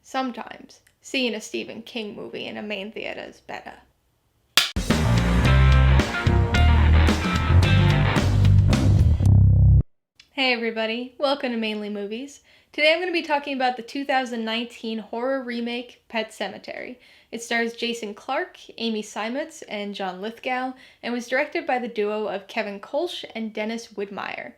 sometimes seeing a Stephen King movie in a main theater is better. Hey everybody, welcome to Mainely Movies. Today I'm going to be talking about the 2019 horror remake Pet Sematary. It stars Jason Clarke, Amy Seimetz, and John Lithgow, and was directed by the duo of Kevin Kolsch and Dennis Widmyer.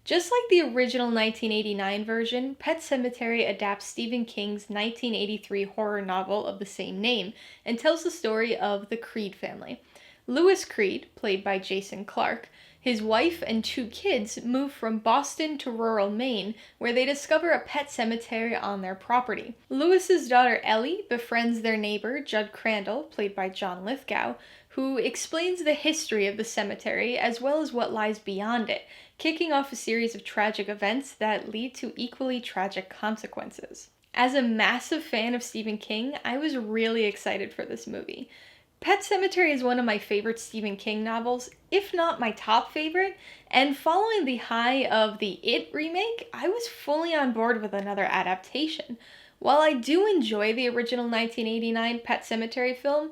Just like the original 1989 version, Pet Sematary adapts Stephen King's 1983 horror novel of the same name and tells the story of the Creed family. Louis Creed, played by Jason Clarke, his wife and 2 kids move from Boston to rural Maine, where they discover a pet cemetery on their property. Louis's daughter Ellie befriends their neighbor Judd Crandall, played by John Lithgow, who explains the history of the cemetery as well as what lies beyond it, kicking off a series of tragic events that lead to equally tragic consequences. As a massive fan of Stephen King, I was really excited for this movie. Pet Sematary is one of my favorite Stephen King novels, if not my top favorite, and following the high of the It remake, I was fully on board with another adaptation. While I do enjoy the original 1989 Pet Sematary film,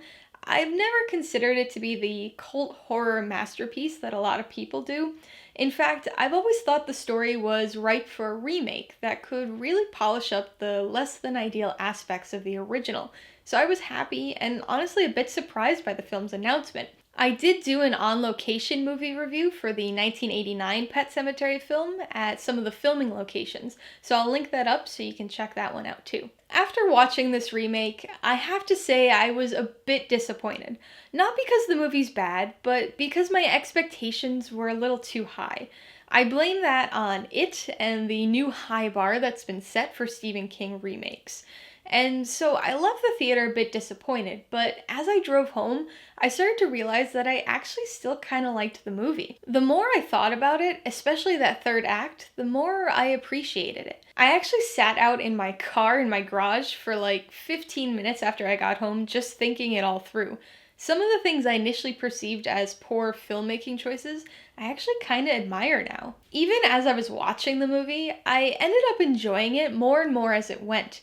I've never considered it to be the cult horror masterpiece that a lot of people do. In fact, I've always thought the story was ripe for a remake that could really polish up the less than ideal aspects of the original. So I was happy and honestly a bit surprised by the film's announcement. I did do an on-location movie review for the 1989 Pet Sematary film at some of the filming locations, so I'll link that up so you can check that one out too. After watching this remake, I have to say I was a bit disappointed. Not because the movie's bad, but because my expectations were a little too high. I blame that on it and the new high bar that's been set for Stephen King remakes. And so I left the theater a bit disappointed, but as I drove home, I started to realize that I actually still kind of liked the movie. The more I thought about it, especially that third act, the more I appreciated it. I actually sat out in my car in my garage for like 15 minutes after I got home just thinking it all through. Some of the things I initially perceived as poor filmmaking choices, I actually kind of admire now. Even as I was watching the movie, I ended up enjoying it more and more as it went.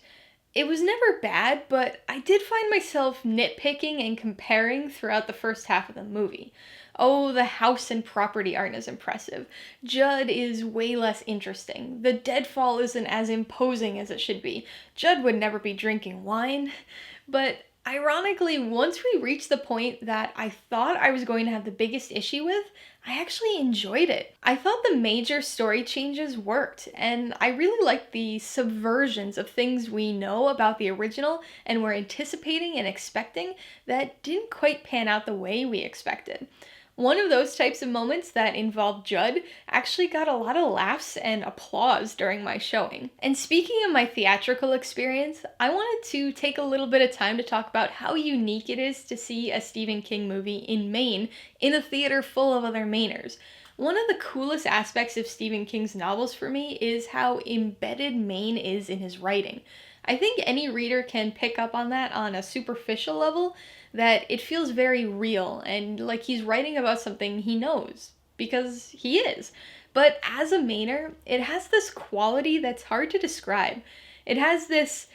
It was never bad, but I did find myself nitpicking and comparing throughout the first half of the movie. Oh, the house and property aren't as impressive. Judd is way less interesting. The deadfall isn't as imposing as it should be. Judd would never be drinking wine. But ironically, once we reached the point that I thought I was going to have the biggest issue with, I actually enjoyed it. I thought the major story changes worked, and I really liked the subversions of things we know about the original and were anticipating and expecting that didn't quite pan out the way we expected. One of those types of moments that involved Judd actually got a lot of laughs and applause during my showing. And speaking of my theatrical experience, I wanted to take a little bit of time to talk about how unique it is to see a Stephen King movie in Maine in a theater full of other Mainers. One of the coolest aspects of Stephen King's novels for me is how embedded Maine is in his writing. I think any reader can pick up on that on a superficial level, that it feels very real and like he's writing about something he knows, because he is. But as a Mainer, it has this quality that's hard to describe. It has this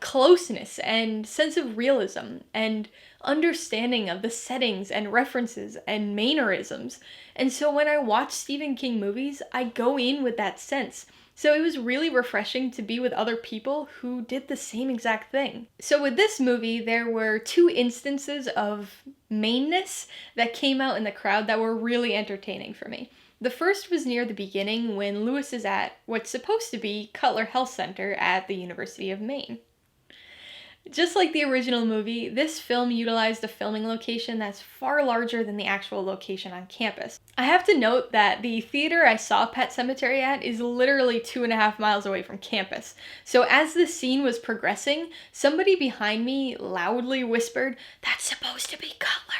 closeness and sense of realism and understanding of the settings and references and Mainerisms. And so when I watch Stephen King movies, I go in with that sense. So it was really refreshing to be with other people who did the same exact thing. So with this movie, there were 2 instances of Mainness that came out in the crowd that were really entertaining for me. The first was near the beginning when Louis is at what's supposed to be Cutler Health Center at the University of Maine. Just like the original movie, this film utilized a filming location that's far larger than the actual location on campus. I have to note that the theater I saw Pet Sematary at is literally 2.5 miles away from campus. So as the scene was progressing, somebody behind me loudly whispered, "That's supposed to be Cutler."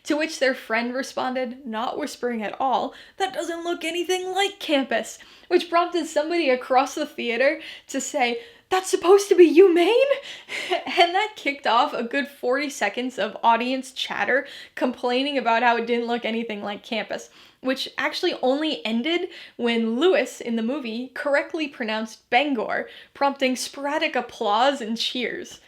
To which their friend responded, not whispering at all, "That doesn't look anything like campus," which prompted somebody across the theater to say, "That's supposed to be you, Maine?" And that kicked off a good 40 seconds of audience chatter complaining about how it didn't look anything like campus, which actually only ended when Lewis in the movie correctly pronounced Bangor, prompting sporadic applause and cheers.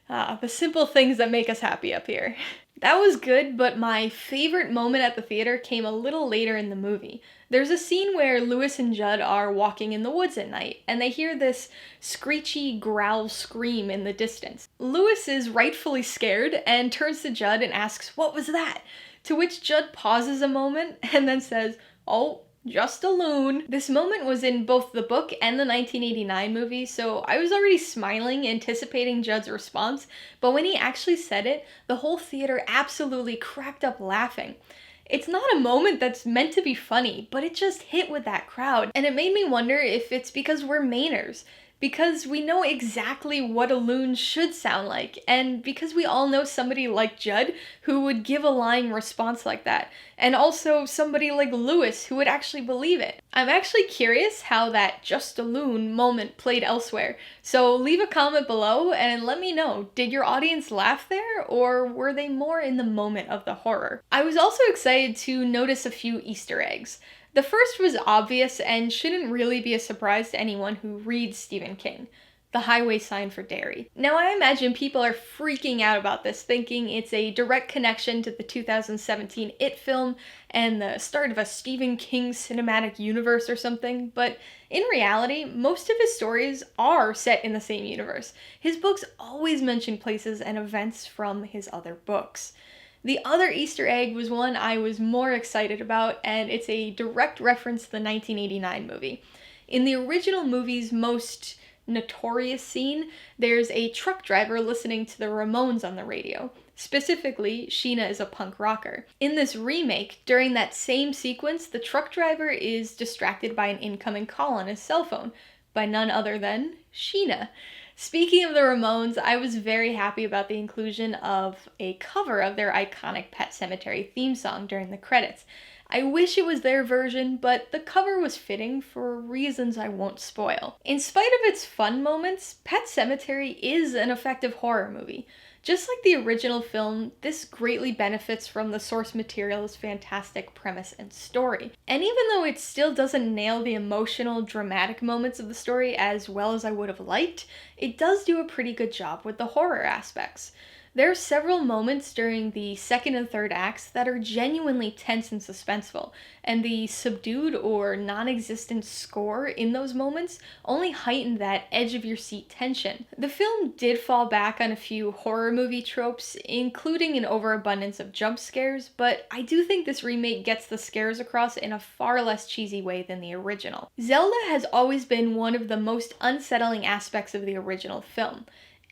The simple things that make us happy up here. That was good, but my favorite moment at the theater came a little later in the movie. There's a scene where Lewis and Judd are walking in the woods at night, and they hear this screechy growl scream in the distance. Lewis is rightfully scared and turns to Judd and asks, "What was that?" To which Judd pauses a moment and then says, "Oh, just a loon." This moment was in both the book and the 1989 movie, so I was already smiling, anticipating Judd's response, but when he actually said it, the whole theater absolutely cracked up laughing. It's not a moment that's meant to be funny, but it just hit with that crowd, and it made me wonder if it's because we're Mainers. Because we know exactly what a loon should sound like, and because we all know somebody like Judd who would give a lying response like that, and also somebody like Lewis who would actually believe it. I'm actually curious how that "just a loon" moment played elsewhere, so leave a comment below and let me know, did your audience laugh there, or were they more in the moment of the horror? I was also excited to notice a few Easter eggs. The first was obvious and shouldn't really be a surprise to anyone who reads Stephen King: the highway sign for Derry. Now, I imagine people are freaking out about this, thinking it's a direct connection to the 2017 It film and the start of a Stephen King cinematic universe or something, but in reality, most of his stories are set in the same universe. His books always mention places and events from his other books. The other Easter egg was one I was more excited about, and it's a direct reference to the 1989 movie. In the original movie's most notorious scene, there's a truck driver listening to the Ramones on the radio. Specifically, Sheena is a punk rocker. In this remake, during that same sequence, the truck driver is distracted by an incoming call on his cell phone, by none other than Sheena. Speaking of the Ramones, I was very happy about the inclusion of a cover of their iconic Pet Sematary theme song during the credits. I wish it was their version, but the cover was fitting for reasons I won't spoil. In spite of its fun moments, Pet Sematary is an effective horror movie. Just like the original film, this greatly benefits from the source material's fantastic premise and story. And even though it still doesn't nail the emotional, dramatic moments of the story as well as I would have liked, it does do a pretty good job with the horror aspects. There are several moments during the second and third acts that are genuinely tense and suspenseful, and the subdued or non-existent score in those moments only heightened that edge-of-your-seat tension. The film did fall back on a few horror movie tropes, including an overabundance of jump scares, but I do think this remake gets the scares across in a far less cheesy way than the original. Zelda has always been one of the most unsettling aspects of the original film.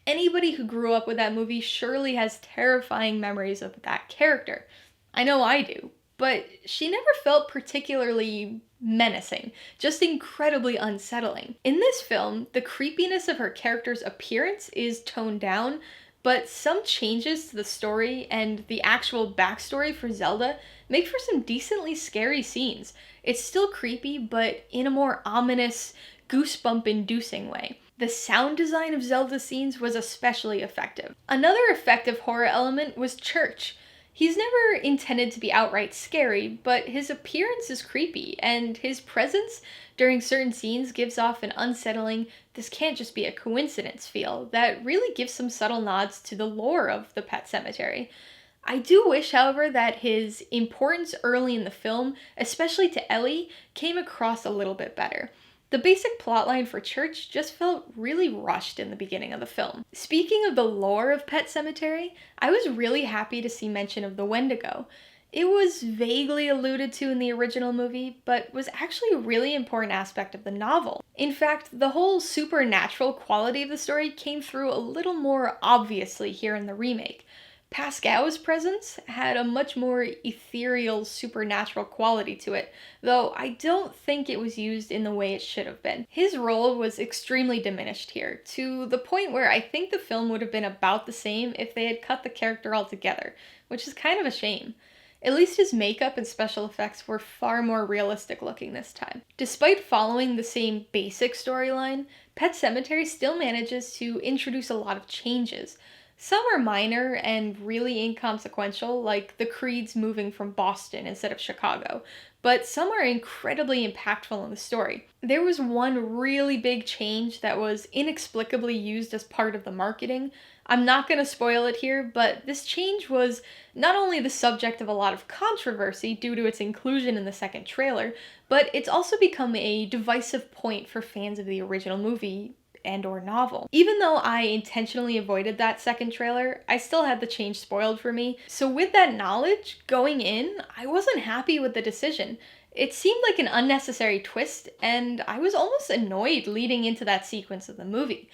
Anybody who grew up with that movie surely has terrifying memories of that character. I know I do, but she never felt particularly menacing, just incredibly unsettling. In this film, the creepiness of her character's appearance is toned down, but some changes to the story and the actual backstory for Zelda make for some decently scary scenes. It's still creepy, but in a more ominous, goosebump-inducing way. The sound design of Zelda's scenes was especially effective. Another effective horror element was Church. He's never intended to be outright scary, but his appearance is creepy, and his presence during certain scenes gives off an unsettling, "this can't just be a coincidence" feel that really gives some subtle nods to the lore of the Pet Sematary. I do wish, however, that his importance early in the film, especially to Ellie, came across a little bit better. The basic plotline for Church just felt really rushed in the beginning of the film. Speaking of the lore of Pet Sematary, I was really happy to see mention of the Wendigo. It was vaguely alluded to in the original movie, but was actually a really important aspect of the novel. In fact, the whole supernatural quality of the story came through a little more obviously here in the remake. Pascal's presence had a much more ethereal, supernatural quality to it, though I don't think it was used in the way it should have been. His role was extremely diminished here, to the point where I think the film would have been about the same if they had cut the character altogether, which is kind of a shame. At least his makeup and special effects were far more realistic looking this time. Despite following the same basic storyline, Pet Sematary still manages to introduce a lot of changes. Some are minor and really inconsequential, like the Creeds moving from Boston instead of Chicago, but some are incredibly impactful in the story. There was one really big change that was inexplicably used as part of the marketing. I'm not going to spoil it here, but this change was not only the subject of a lot of controversy due to its inclusion in the second trailer, but it's also become a divisive point for fans of the original movie and/or novel. Even though I intentionally avoided that second trailer, I still had the change spoiled for me. So with that knowledge, going in, I wasn't happy with the decision. It seemed like an unnecessary twist, and I was almost annoyed leading into that sequence of the movie.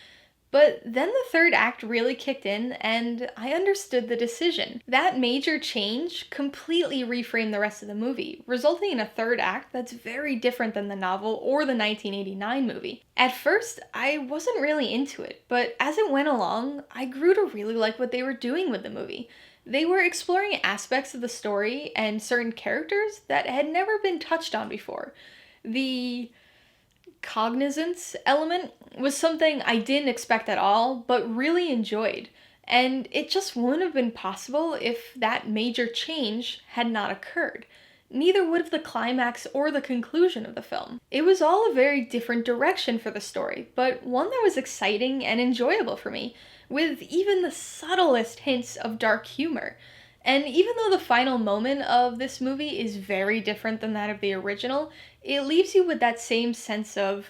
But then the third act really kicked in, and I understood the decision. That major change completely reframed the rest of the movie, resulting in a third act that's very different than the novel or the 1989 movie. At first, I wasn't really into it, but as it went along, I grew to really like what they were doing with the movie. They were exploring aspects of the story and certain characters that had never been touched on before. The cognizance element was something I didn't expect at all, but really enjoyed. And it just wouldn't have been possible if that major change had not occurred. Neither would have the climax or the conclusion of the film. It was all a very different direction for the story, but one that was exciting and enjoyable for me, with even the subtlest hints of dark humor. And even though the final moment of this movie is very different than that of the original, it leaves you with that same sense of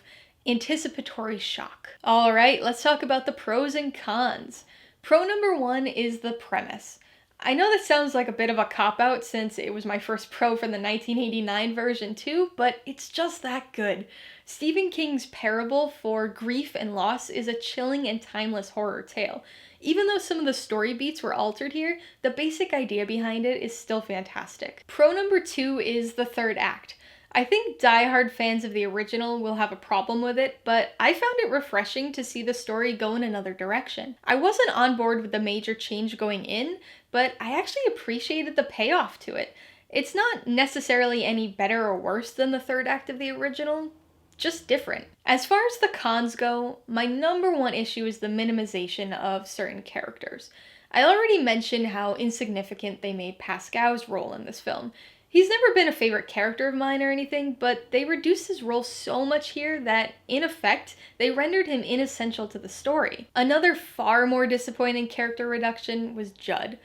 anticipatory shock. Alright, let's talk about the pros and cons. Pro number one is the premise. I know that sounds like a bit of a cop-out since it was my first pro for the 1989 version too, but it's just that good. Stephen King's parable for grief and loss is a chilling and timeless horror tale. Even though some of the story beats were altered here, the basic idea behind it is still fantastic. Pro number two is the third act. I think diehard fans of the original will have a problem with it, but I found it refreshing to see the story go in another direction. I wasn't on board with the major change going in, but I actually appreciated the payoff to it. It's not necessarily any better or worse than the third act of the original, just different. As far as the cons go, my number one issue is the minimization of certain characters. I already mentioned how insignificant they made Pascal's role in this film. He's never been a favorite character of mine or anything, but they reduced his role so much here that, in effect, they rendered him inessential to the story. Another far more disappointing character reduction was Judd.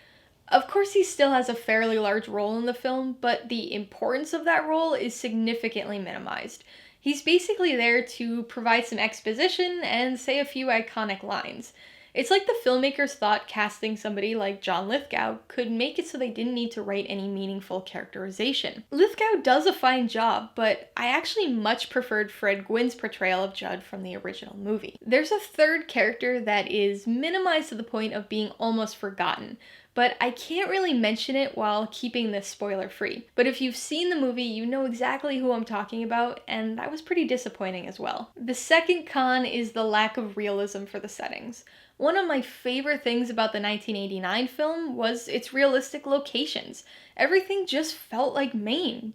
Of course, he still has a fairly large role in the film, but the importance of that role is significantly minimized. He's basically there to provide some exposition and say a few iconic lines. It's like the filmmakers thought casting somebody like John Lithgow could make it so they didn't need to write any meaningful characterization. Lithgow does a fine job, but I actually much preferred Fred Gwynne's portrayal of Judd from the original movie. There's a third character that is minimized to the point of being almost forgotten, but I can't really mention it while keeping this spoiler free. But if you've seen the movie, you know exactly who I'm talking about, and that was pretty disappointing as well. The second con is the lack of realism for the settings. One of my favorite things about the 1989 film was its realistic locations. Everything just felt like Maine,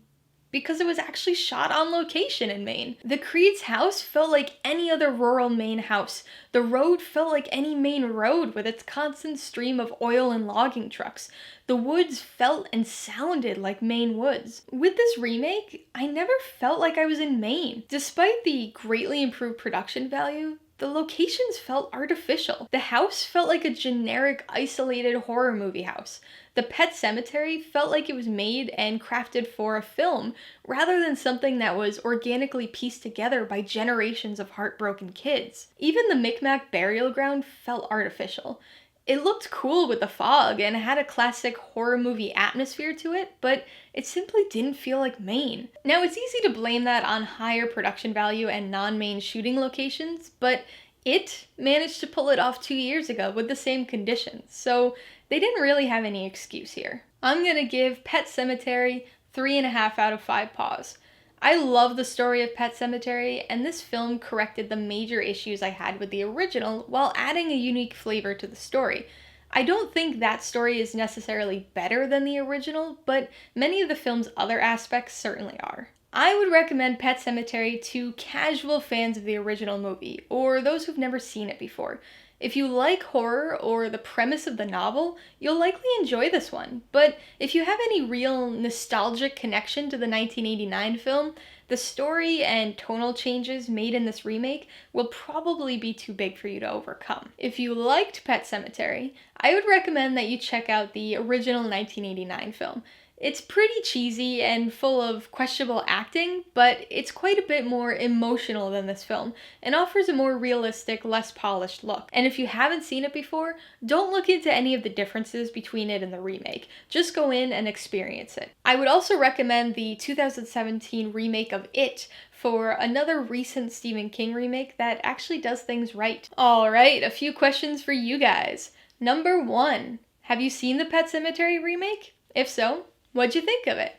because it was actually shot on location in Maine. The Creed's house felt like any other rural Maine house. The road felt like any Maine road with its constant stream of oil and logging trucks. The woods felt and sounded like Maine woods. With this remake, I never felt like I was in Maine. Despite the greatly improved production value, the locations felt artificial. The house felt like a generic, isolated horror movie house. The Pet Sematary felt like it was made and crafted for a film, rather than something that was organically pieced together by generations of heartbroken kids. Even the Micmac burial ground felt artificial. It looked cool with the fog and had a classic horror movie atmosphere to it, but it simply didn't feel like Maine. Now, it's easy to blame that on higher production value and non-Maine shooting locations, but It managed to pull it off 2 years ago with the same conditions, so they didn't really have any excuse here. I'm gonna give Pet Sematary 3.5 out of 5 paws. I love the story of Pet Sematary, and this film corrected the major issues I had with the original while adding a unique flavor to the story. I don't think that story is necessarily better than the original, but many of the film's other aspects certainly are. I would recommend Pet Sematary to casual fans of the original movie, or those who've never seen it before. If you like horror or the premise of the novel, you'll likely enjoy this one. But if you have any real nostalgic connection to the 1989 film, the story and tonal changes made in this remake will probably be too big for you to overcome. If you liked Pet Sematary, I would recommend that you check out the original 1989 film. It's pretty cheesy and full of questionable acting, but it's quite a bit more emotional than this film and offers a more realistic, less polished look. And if you haven't seen it before, don't look into any of the differences between it and the remake. Just go in and experience it. I would also recommend the 2017 remake of It for another recent Stephen King remake that actually does things right. Alright, a few questions for you guys. Number 1, have you seen the Pet Sematary remake? If so, what'd you think of it?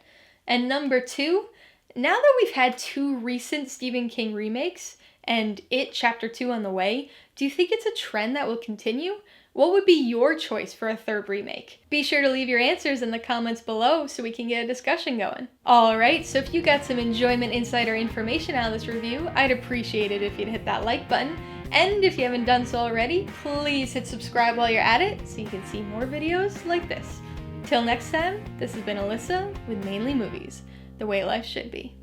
And number 2, now that we've had 2 recent Stephen King remakes, and It Chapter 2 on the way, do you think it's a trend that will continue? What would be your choice for a 3rd remake? Be sure to leave your answers in the comments below so we can get a discussion going. Alright, so if you got some enjoyment, insight, or information out of this review, I'd appreciate it if you'd hit that like button. And if you haven't done so already, please hit subscribe while you're at it so you can see more videos like this. Till next time, this has been Alyssa with Mainely Movies, the way life should be.